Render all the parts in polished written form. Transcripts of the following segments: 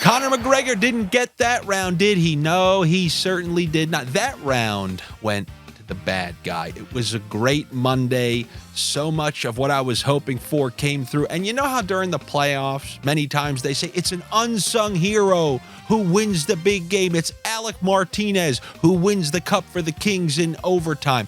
Conor McGregor didn't get that round, did he? No, he certainly did not. That round went to the bad guy. It was a great Monday. So much of what I was hoping for came through. And you know how during the playoffs, many times they say it's an unsung hero who wins the big game. It's Alec Martinez who wins the cup for the Kings in overtime.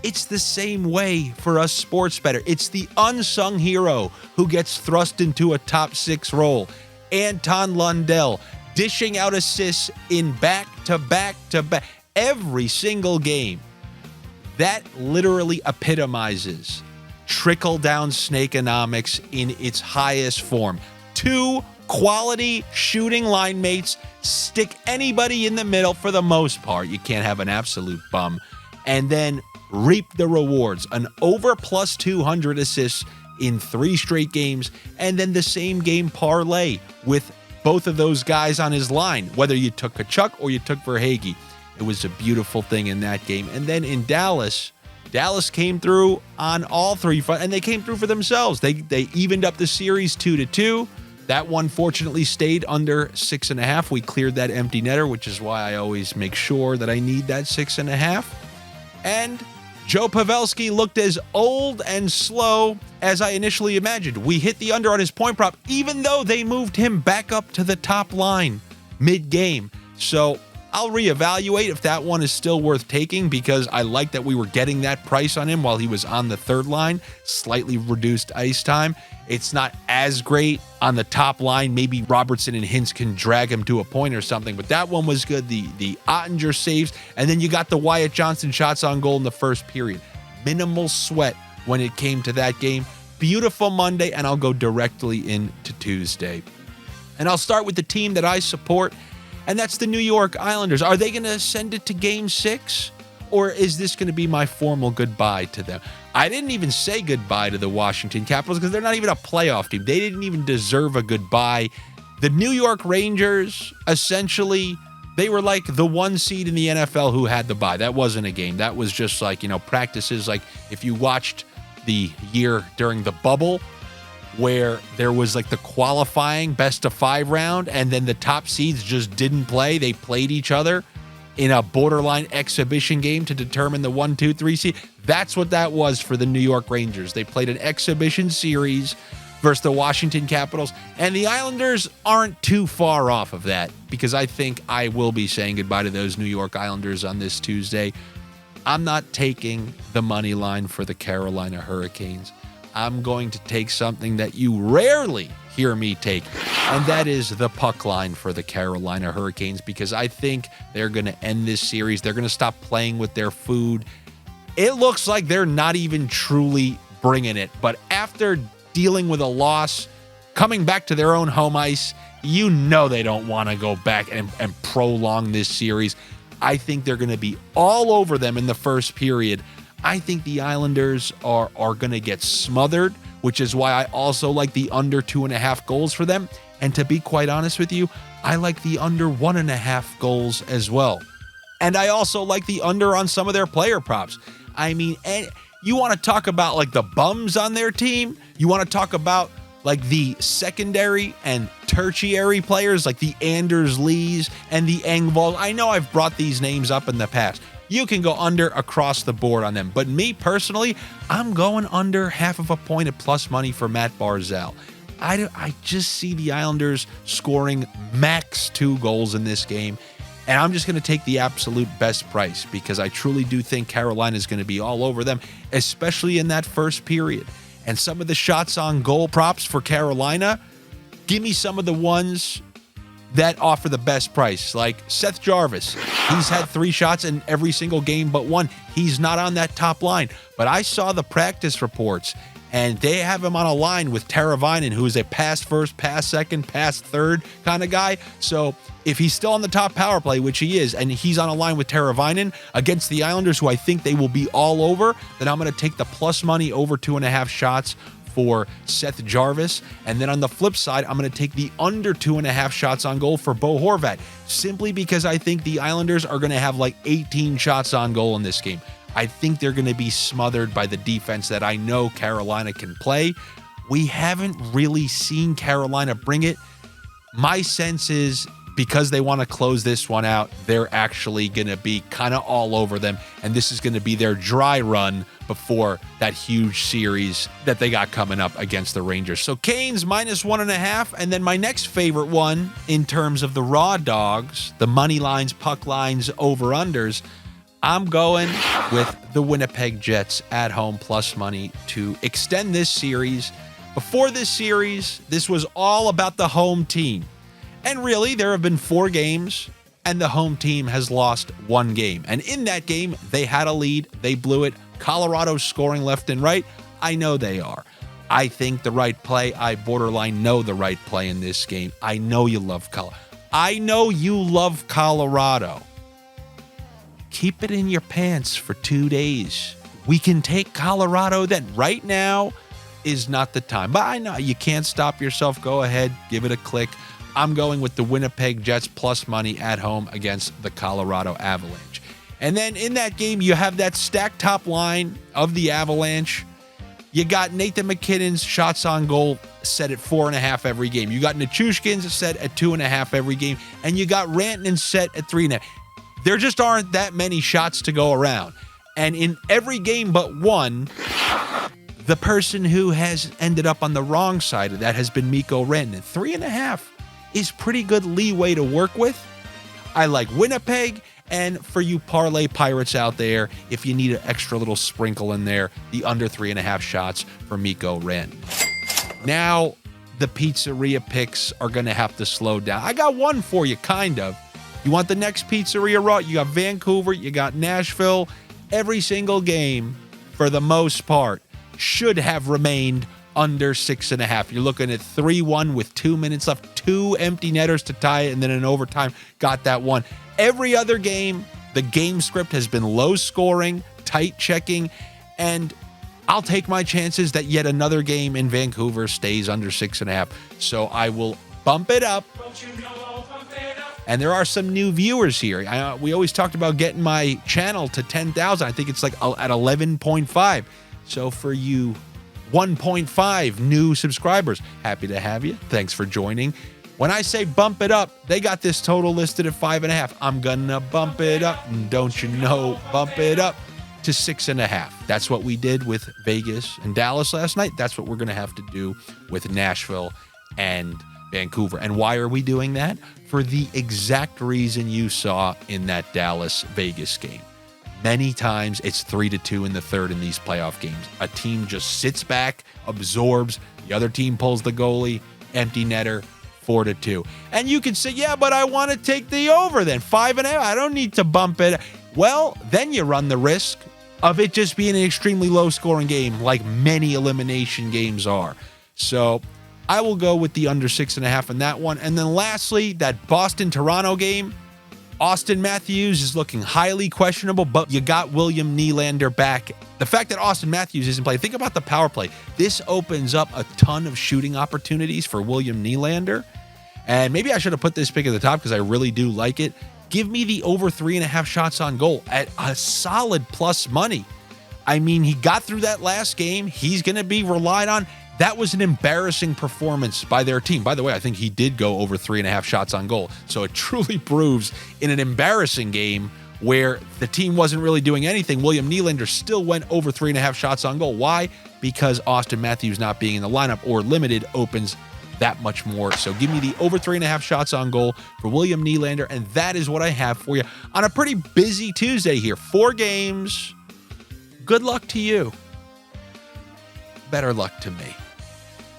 It's the same way for us sports better. It's the unsung hero who gets thrust into a top six role. Anton Lundell dishing out assists in back-to-back-to-back every single game. That literally epitomizes trickle-down snakenomics in its highest form. Two quality shooting line mates stick anybody in the middle for the most part. You can't have an absolute bum. And then reap the rewards. An over plus 200 assists in 3 straight games, and then the same game parlay with both of those guys on his line, whether you took Kachuk or you took Verhaeghe. It was a beautiful thing in that game. And then in Dallas came through on all 3 fronts, and they came through for themselves. They evened up the series 2-2. That one fortunately stayed under 6.5. We cleared that empty netter, which is why I always make sure that I need that 6.5. And Joe Pavelski looked as old and slow as I initially imagined. We hit the under on his point prop, even though they moved him back up to the top line mid-game. So I'll reevaluate if that one is still worth taking, because I like that we were getting that price on him while he was on the third line, slightly reduced ice time. It's not as great on the top line. Maybe Robertson and Hintz can drag him to a point or something, but that one was good. The Ottinger saves, and then you got the Wyatt Johnson shots on goal in the first period. Minimal sweat when it came to that game. Beautiful Monday, and I'll go directly into Tuesday. And I'll start with the team that I support, and that's the New York Islanders. Are they going to send it to Game 6? Or is this going to be my formal goodbye to them? I didn't even say goodbye to the Washington Capitals because they're not even a playoff team. They didn't even deserve a goodbye. The New York Rangers, essentially, they were like the 1 seed in the NFL who had the bye. That wasn't a game. That was just like, practices. Like if you watched the year during the bubble where there was like the qualifying best of 5 round and then the top seeds just didn't play. They played each other in a borderline exhibition game to determine the 1, 2, 3 seed. That's what that was for the New York Rangers. They played an exhibition series versus the Washington Capitals, and the Islanders aren't too far off of that, because I think I will be saying goodbye to those New York Islanders on this Tuesday. I'm not taking the money line for the Carolina Hurricanes. I'm going to take something that you rarely hear me take, and that is the puck line for the Carolina Hurricanes, because I think they're going to end this series. They're going to stop playing with their food. It looks like they're not even truly bringing it, but after dealing with a loss, coming back to their own home ice, they don't want to go back and prolong this series. I think they're going to be all over them in the first period. I think the Islanders are going to get smothered, which is why I also like the under 2.5 goals for them. And to be quite honest with you, I like the under 1.5 goals as well. And I also like the under on some of their player props. I mean, you want to talk about like the bums on their team? You want to talk about like the secondary and tertiary players like the Anders Lees and the Engvall? I know I've brought these names up in the past. You can go under across the board on them. But me personally, I'm going under 0.5 point at plus money for Matt Barzal. I just see the Islanders scoring max 2 goals in this game. And I'm just going to take the absolute best price, because I truly do think Carolina is going to be all over them, especially in that first period. And some of the shots on goal props for Carolina, give me some of the ones that offer the best price, like Seth Jarvis. He's had 3 shots in every single game but 1. He's not on that top line. But I saw the practice reports, and they have him on a line with Teravainen, who is a pass first, pass second, pass third kind of guy. So if he's still on the top power play, which he is, and he's on a line with Teravainen against the Islanders, who I think they will be all over, then I'm going to take the plus money over 2.5 shots for Seth Jarvis. And then on the flip side, I'm going to take the under 2.5 shots on goal for Bo Horvat, simply because I think the Islanders are going to have like 18 shots on goal in this game. I think they're going to be smothered by the defense that I know Carolina can play. We haven't really seen Carolina bring it My sense is because they want to close this one out, they're actually going to be kind of all over them. And this is going to be their dry run before that huge series that they got coming up against the Rangers. So Canes -1.5. And then my next favorite one in terms of the raw dogs, the money lines, puck lines, over-unders, I'm going with the Winnipeg Jets at home plus money to extend this series. Before this series, this was all about the home team. And really, there have been 4 games, and the home team has lost 1 game. And in that game, they had a lead. They blew it. Colorado's scoring left and right. I know they are. I think the right play. I borderline know the right play in this game. I know you love Colorado. I know you love Colorado. Keep it in your pants for 2 days. We can take Colorado then. Right now is not the time. But I know you can't stop yourself. Go ahead. Give it a click. I'm going with the Winnipeg Jets plus money at home against the Colorado Avalanche. And then in that game, you have that stacked top line of the Avalanche. You got Nathan McKinnon's shots on goal set at 4.5 every game. You got Nichushkin's set at 2.5 every game. And you got Rantanen's set at 3.5. There just aren't that many shots to go around. And in every game but one, the person who has ended up on the wrong side of that has been Mikko Rantanen. 3.5 is pretty good leeway to work with. I like Winnipeg, and for you parlay pirates out there, if you need an extra little sprinkle in there, the under 3.5 shots for Mikko Rantanen. Now, the pizzeria picks are going to have to slow down. I got one for you, kind of. You want the next pizzeria raw? You got Vancouver, you got Nashville. Every single game, for the most part, should have remained under 6.5. You're looking at 3-1 with 2 minutes left, 2 empty netters to tie it, and then in overtime, got that one. Every other game, the game script has been low scoring, tight checking, and I'll take my chances that yet another game in Vancouver stays under 6.5. So I will bump it up. And there are some new viewers here. We always talked about getting my channel to 10,000. I think it's like at 11.5. So for you 1.5 new subscribers, happy to have you. Thanks for joining. When I say bump it up, they got this total listed at 5.5. I'm gonna bump it up, and don't you know, bump it up to 6.5. That's what we did with Vegas and Dallas last night. That's what we're gonna have to do with Nashville and Vancouver. And why are we doing that? For the exact reason you saw in that Dallas-Vegas game. Many times it's 3-2 in the third in these playoff games. A team just sits back, absorbs, the other team pulls the goalie, empty netter, 4-2. And you can say, yeah, but I want to take the over then. 5.5, I don't need to bump it. Well, then you run the risk of it just being an extremely low-scoring game like many elimination games are. So I will go with the under 6.5 in that one. And then lastly, that Boston-Toronto game, Auston Matthews is looking highly questionable, but you got William Nylander back. The fact that Auston Matthews isn't playing, think about the power play. This opens up a ton of shooting opportunities for William Nylander. And maybe I should have put this pick at the top because I really do like it. Give me the over 3.5 shots on goal at a solid plus money. I mean, he got through that last game. He's going to be relied on. That was an embarrassing performance by their team. By the way, I think he did go over 3.5 shots on goal. So it truly proves in an embarrassing game where the team wasn't really doing anything, William Nylander still went over 3.5 shots on goal. Why? Because Auston Matthews not being in the lineup or limited opens that much more. So give me the over 3.5 shots on goal for William Nylander. And that is what I have for you on a pretty busy Tuesday here. 4 games. Good luck to you. Better luck to me.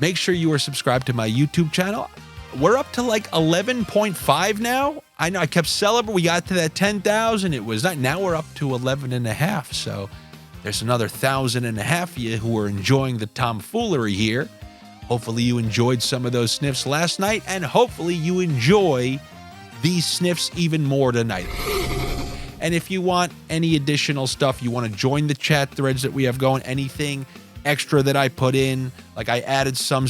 Make sure you are subscribed to my YouTube channel. We're up to like 11.5 now. I know I kept celebrating. We got to that 10,000. It was not. Now we're up to 11.5. So there's another 1,500 of you who are enjoying the tomfoolery here. Hopefully you enjoyed some of those sniffs last night, and hopefully you enjoy these sniffs even more tonight. And if you want any additional stuff, you want to join the chat threads that we have going, anything extra that I put in, like I added some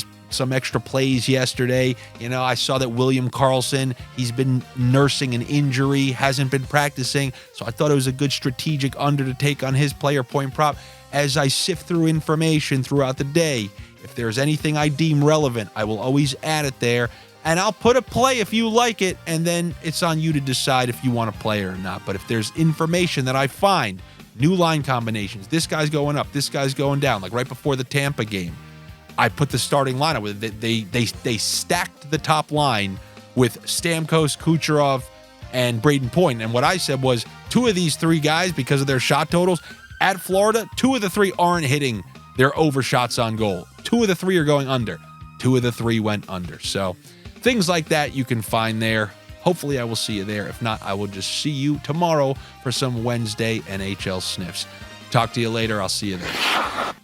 extra plays yesterday. You know, I saw that William Karlsson, he's been nursing an injury, hasn't been practicing, so I thought it was a good strategic under to take on his player point prop. As I sift through information throughout the day, if there's anything I deem relevant, I will always add it there. and I'll put a play if you like it, and then it's on you to decide if you want to play it or not. But if there's information that I find, new line combinations, this guy's going up, this guy's going down, like right before the Tampa game, I put the starting lineup with it. They stacked the top line with Stamkos, Kucherov, and Braden Point. And what I said was 2 of these 3 guys, because of their shot totals at Florida, 2 of the 3 aren't hitting their overshots on goal. 2 of the 3 are going under. 2 of the 3 went under. So things like that you can find there. Hopefully I will see you there. If not, I will just see you tomorrow for some Wednesday NHL Sniffs. Talk to you later. I'll see you there.